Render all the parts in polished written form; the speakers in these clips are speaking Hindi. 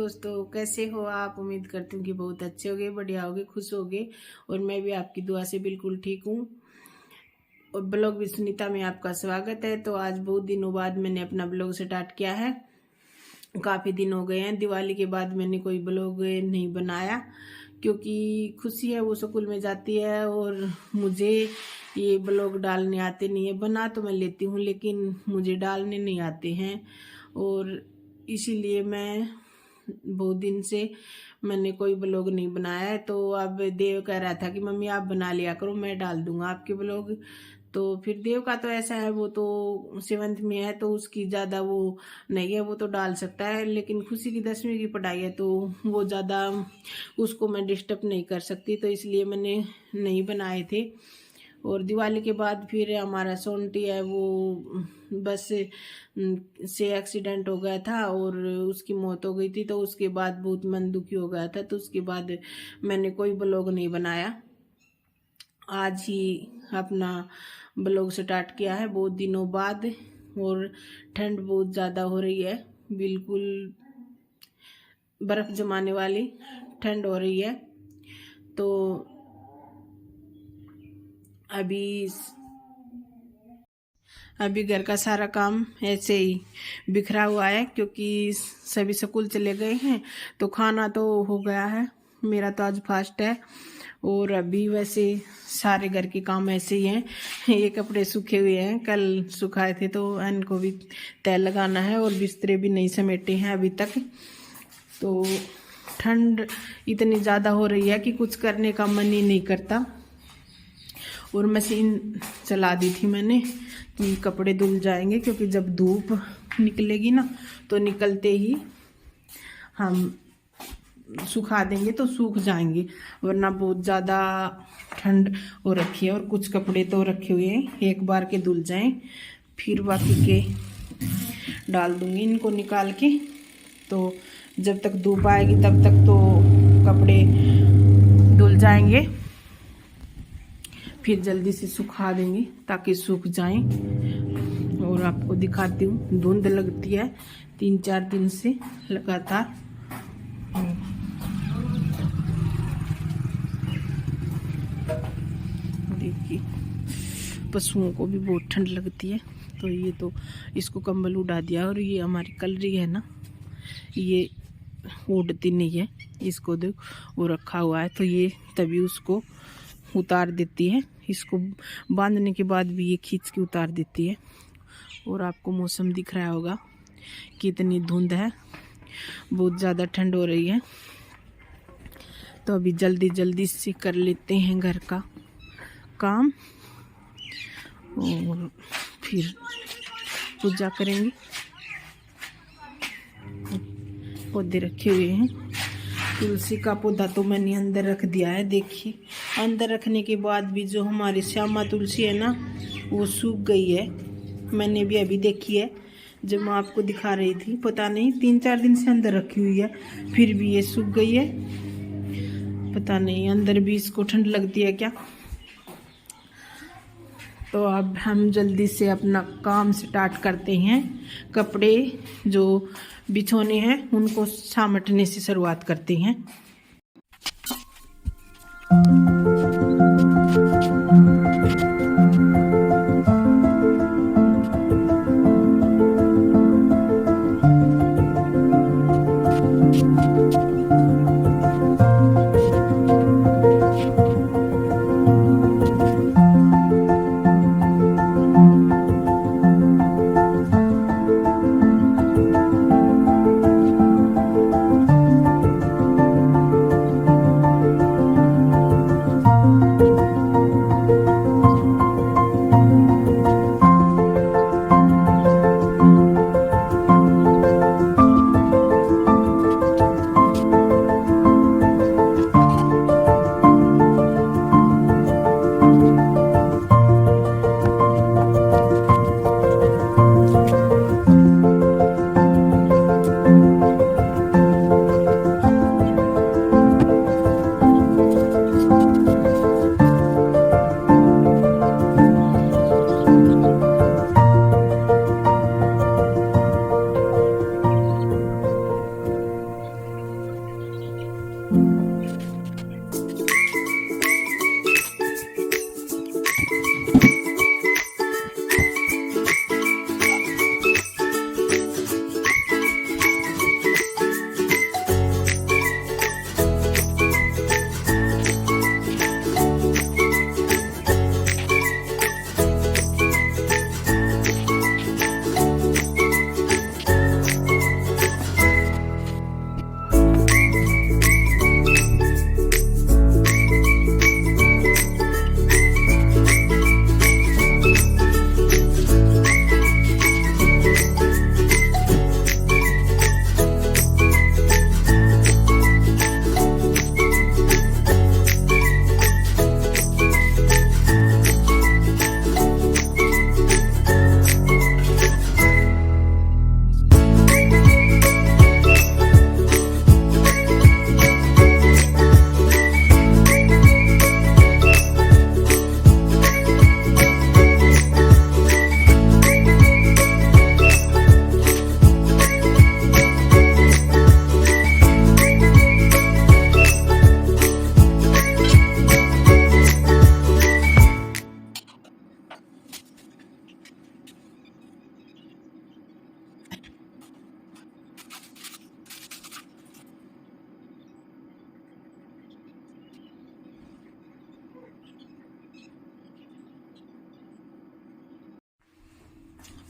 दोस्तों, कैसे हो आप। उम्मीद करती हूँ कि बहुत अच्छे होगे, बढ़िया होगे, खुश होगे। और मैं भी आपकी दुआ से बिल्कुल ठीक हूँ। और ब्लॉग भी सुनीता में आपका स्वागत है। तो आज बहुत दिनों बाद मैंने अपना ब्लॉग स्टार्ट किया है। काफ़ी दिन हो गए हैं, दिवाली के बाद मैंने कोई ब्लॉग नहीं बनाया, क्योंकि खुशी है वो स्कूल में जाती है और मुझे ये ब्लॉग डालने आते नहीं है। बना तो मैं लेती हूँ लेकिन मुझे डालने नहीं आते हैं, और इसीलिए मैं बहुत दिन से मैंने कोई ब्लॉग नहीं बनाया है। तो अब देव कह रहा था कि मम्मी आप बना लिया करो, मैं डाल दूंगा आपके ब्लॉग। तो फिर देव का तो ऐसा है, वो तो 7th में है तो उसकी ज़्यादा वो नहीं है, वो तो डाल सकता है। लेकिन खुशी की 10वीं की पढ़ाई है तो वो ज़्यादा उसको मैं डिस्टर्ब नहीं कर सकती, तो इसलिए मैंने नहीं बनाए थे। और दिवाली के बाद फिर हमारा सोनटी है वो बस से एक्सीडेंट हो गया था और उसकी मौत हो गई थी। तो उसके बाद बहुत मन दुखी हो गया था, तो उसके बाद मैंने कोई ब्लॉग नहीं बनाया। आज ही अपना ब्लॉग स्टार्ट किया है बहुत दिनों बाद। और ठंड बहुत ज़्यादा हो रही है, बिल्कुल बर्फ़ जमाने वाली ठंड हो रही है। तो अभी घर का सारा काम ऐसे ही बिखरा हुआ है, क्योंकि सभी स्कूल चले गए हैं। तो खाना तो हो गया है, मेरा तो आज फास्ट है। और अभी वैसे सारे घर के काम ऐसे ही हैं। ये कपड़े सूखे हुए हैं, कल सुखाए थे तो इनको भी तय लगाना है। और बिस्तरे भी नहीं समेटे हैं अभी तक। तो ठंड इतनी ज़्यादा हो रही है कि कुछ करने का मन ही नहीं करता। और मशीन चला दी थी मैंने कि कपड़े धुल जाएंगे, क्योंकि जब धूप निकलेगी ना तो निकलते ही हम सुखा देंगे तो सूख जाएंगे, वरना बहुत ज़्यादा ठंड हो रखी है। और कुछ कपड़े तो रखे हुए हैं, एक बार के धुल जाएं फिर बाकी के डाल दूंगी इनको निकाल के। तो जब तक धूप आएगी तब तक तो कपड़े धुल जाएंगे, फिर जल्दी से सुखा देंगे ताकि सूख जाएं। और आपको दिखाती हूँ, धुंध लगती है 3-4 दिन से लगातार। देखिए पशुओं को भी बहुत ठंड लगती है। तो ये तो इसको कंबल उड़ा दिया। और ये हमारी कलरी है ना, ये उड़ती नहीं है, इसको देख वो रखा हुआ है तो ये तभी उसको उतार देती है। इसको बांधने के बाद भी ये खींच के उतार देती है। और आपको मौसम दिख रहा होगा कितनी धुंध है, बहुत ज़्यादा ठंड हो रही है। तो अभी जल्दी जल्दी से कर लेते हैं घर का काम और फिर पूजा करेंगे। पौधे रखे हुए हैं, तुलसी का पौधा तो मैंने अंदर रख दिया है। देखिए अंदर रखने के बाद भी जो हमारी श्यामा तुलसी है ना वो सूख गई है। मैंने भी अभी देखी है जब मैं आपको दिखा रही थी, पता नहीं 3-4 दिन से अंदर रखी हुई है फिर भी ये सूख गई है। पता नहीं अंदर भी इसको ठंड लगती है क्या। तो अब हम जल्दी से अपना काम स्टार्ट करते हैं। कपड़े जो बिछोने हैं उनको समेटने से शुरुआत करते हैं।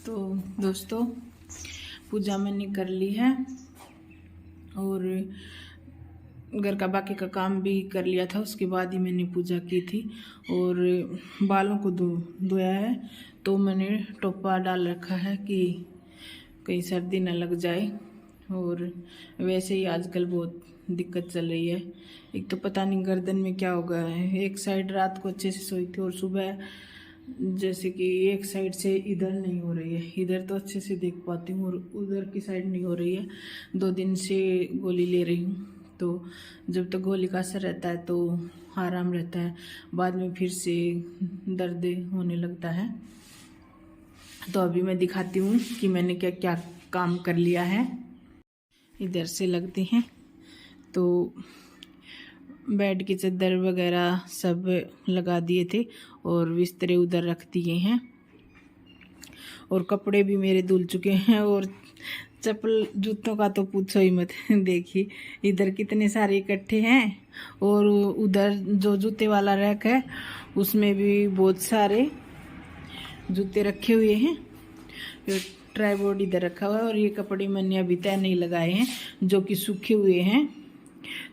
तो दोस्तों पूजा मैंने कर ली है और घर का बाकी का काम भी कर लिया था। उसके बाद ही मैंने पूजा की थी और बालों को धोया है। तो मैंने टोपा डाल रखा है कि कहीं सर्दी न लग जाए। और वैसे ही आजकल बहुत दिक्कत चल रही है। एक तो पता नहीं गर्दन में क्या हो गया है। एक साइड रात को अच्छे से सोई थी और सुबह जैसे कि एक साइड से इधर नहीं हो रही है। इधर तो अच्छे से देख पाती हूँ और उधर की साइड नहीं हो रही है। 2 दिन से गोली ले रही हूँ, तो जब तक गोली का असर रहता है तो आराम रहता है, बाद में फिर से दर्द होने लगता है। तो अभी मैं दिखाती हूँ कि मैंने क्या क्या काम कर लिया है। इधर से लगते हैं तो बेड की चादर वगैरह सब लगा दिए थे और बिस्तरे उधर रख दिए हैं और कपड़े भी मेरे धुल चुके हैं। और चप्पल जूतों का तो पूछो ही मत। देखिए इधर कितने सारे इकट्ठे हैं और उधर जो जूते वाला रैक है उसमें भी बहुत सारे जूते रखे हुए हैं। ट्राइपॉड इधर रखा हुआ है और ये कपड़े मैंने अभी तय नहीं लगाए हैं जो कि सूखे हुए हैं।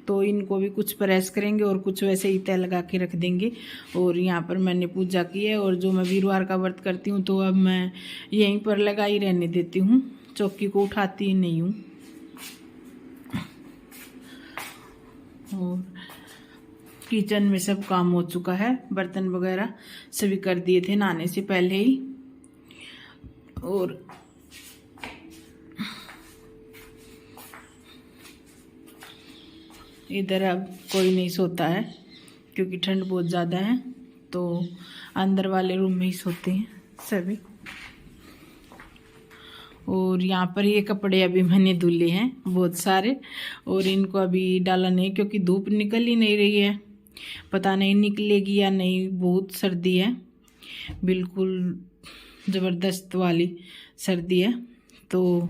तो इनको भी कुछ प्रेस करेंगे और कुछ वैसे ही तय लगा के रख देंगे। और यहाँ पर मैंने पूजा की है और जो मैं वीरवार का व्रत करती हूँ तो अब मैं यहीं पर लगा ही रहने देती हूँ, चौकी को उठाती ही नहीं हूँ। और किचन में सब काम हो चुका है, बर्तन वगैरह सभी कर दिए थे नहाने से पहले ही। और इधर अब कोई नहीं सोता है क्योंकि ठंड बहुत ज़्यादा है, तो अंदर वाले रूम में ही सोते हैं सभी। और यहाँ पर ये कपड़े अभी मैंने धुले हैं बहुत सारे और इनको अभी डाला नहीं क्योंकि धूप निकल ही नहीं रही है। पता नहीं निकलेगी या नहीं, बहुत सर्दी है, बिल्कुल ज़बरदस्त वाली सर्दी है। तो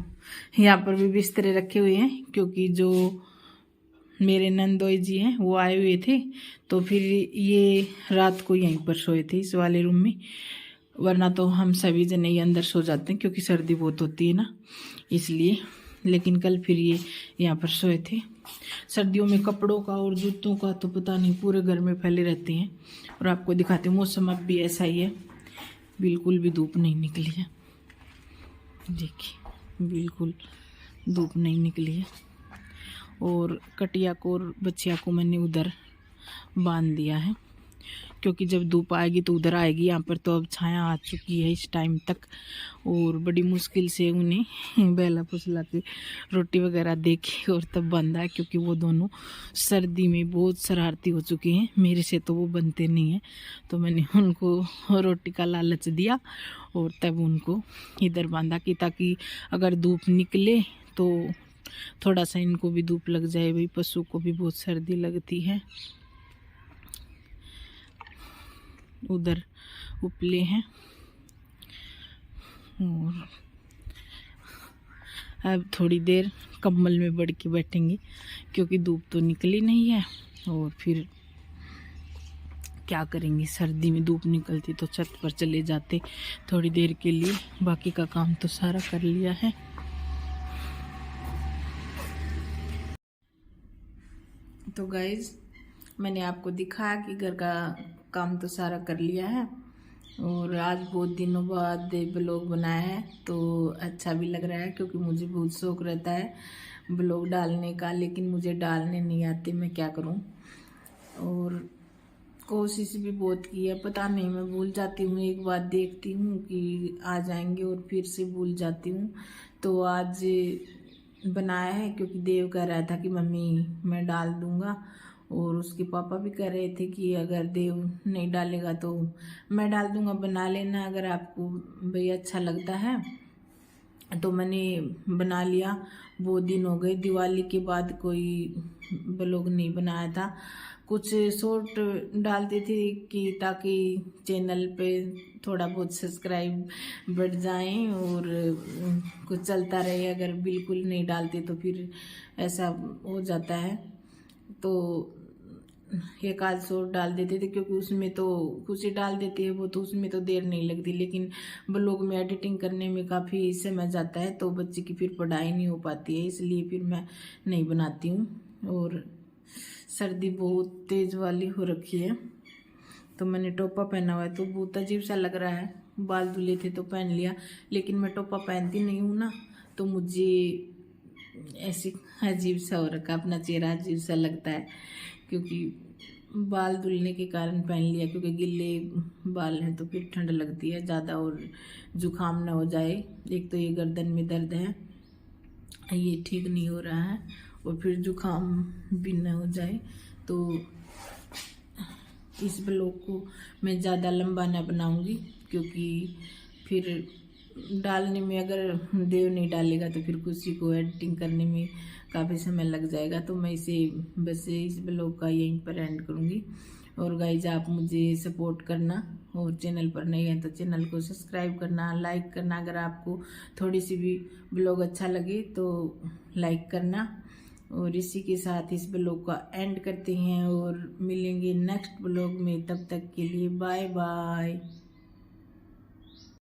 यहाँ पर भी बिस्तरे रखे हुए हैं क्योंकि जो मेरे नंदोई जी हैं वो आए हुए थे, तो फिर ये रात को यहीं पर सोए थे इस वाले रूम में, वरना तो हम सभी जने ही अंदर सो जाते हैं क्योंकि सर्दी बहुत होती है ना, इसलिए। लेकिन कल फिर ये यहाँ पर सोए थे। सर्दियों में कपड़ों का और जूतों का तो पता नहीं पूरे घर में फैले रहते हैं। और आपको दिखाती हूँ मौसम अब भी ऐसा ही है, बिल्कुल भी धूप नहीं निकली है। देखिए बिल्कुल धूप नहीं निकली है। और कटिया को और बच्चिया को मैंने उधर बांध दिया है क्योंकि जब धूप आएगी तो उधर आएगी। यहाँ पर तो अब छाया आ चुकी है इस टाइम तक और बड़ी मुश्किल से उन्हें बेला फुसला के रोटी वगैरह दे के और तब बांधा है क्योंकि वो दोनों सर्दी में बहुत शरारती हो चुके हैं। मेरे से तो वो बनते नहीं हैं, तो मैंने उनको रोटी का लालच दिया और तब उनको इधर बांधा कि ताकि अगर धूप निकले तो थोड़ा सा इनको भी धूप लग जाए। भाई पशु को भी बहुत सर्दी लगती है। उधर उपले हैं और अब थोड़ी देर कंबल में बढ़ के बैठेंगे क्योंकि धूप तो निकली नहीं है। और फिर क्या करेंगे, सर्दी में धूप निकलती तो छत पर चले जाते थोड़ी देर के लिए। बाकी का काम तो सारा कर लिया है। तो गाइज मैंने आपको दिखाया कि घर का काम तो सारा कर लिया है और आज बहुत दिनों बाद ब्लॉग बनाया है तो अच्छा भी लग रहा है क्योंकि मुझे बहुत शौक रहता है ब्लॉग डालने का, लेकिन मुझे डालने नहीं आते, मैं क्या करूं। और कोशिश भी बहुत की है, पता नहीं मैं भूल जाती हूँ। एक बात देखती हूँ कि आ जाएंगे और फिर से भूल जाती हूँ। तो आज बनाया है क्योंकि देव कह रहा था कि मम्मी मैं डाल दूँगा और उसके पापा भी कह रहे थे कि अगर देव नहीं डालेगा तो मैं डाल दूँगा, बना लेना अगर आपको भाई अच्छा लगता है। तो मैंने बना लिया। बहुत दिन हो गए, दिवाली के बाद कोई ब्लॉग नहीं बनाया था। कुछ शॉर्ट डालती थी कि ताकि चैनल पे थोड़ा बहुत सब्सक्राइब बढ़ जाएं और कुछ चलता रहे। अगर बिल्कुल नहीं डालते तो फिर ऐसा हो जाता है। तो एक आध शॉर्ट डाल देते थे, क्योंकि उसमें तो खुशी डाल देते हैं वो, तो उसमें तो देर नहीं लगती। लेकिन ब्लॉग में एडिटिंग करने में काफ़ी समय जाता है, तो बच्चे की फिर पढ़ाई नहीं हो पाती है, इसलिए फिर मैं नहीं बनाती हूँ। और सर्दी बहुत तेज़ वाली हो रखी है, तो मैंने टोपा पहना हुआ है, तो बहुत अजीब सा लग रहा है। बाल धुले थे तो पहन लिया, लेकिन मैं टोपा पहनती नहीं हूँ ना, तो मुझे ऐसी अजीब सा हो रखा, अपना चेहरा अजीब सा लगता है, क्योंकि बाल धुलने के कारण पहन लिया। क्योंकि गिले बाल हैं तो फिर ठंड लगती है ज़्यादा, और जुकाम ना हो जाए। एक तो ये गर्दन में दर्द है, ये ठीक नहीं हो रहा है, और फिर जुकाम भी ना हो जाए। तो इस ब्लॉग को मैं ज़्यादा लंबा ना बनाऊंगी, क्योंकि फिर डालने में अगर देव नहीं डालेगा तो फिर किसी को एडिटिंग करने में काफ़ी समय लग जाएगा। तो मैं इसे बस इस ब्लॉग का यहीं पर एंड करूँगी। और गाइज, आप मुझे सपोर्ट करना, और चैनल पर नए हैं तो चैनल को सब्सक्राइब करना, लाइक करना। अगर आपको थोड़ी सी भी ब्लॉग अच्छा लगे तो लाइक करना। और इसी के साथ इस ब्लॉग का एंड करते हैं, और मिलेंगे नेक्स्ट ब्लॉग में। तब तक के लिए बाय बाय।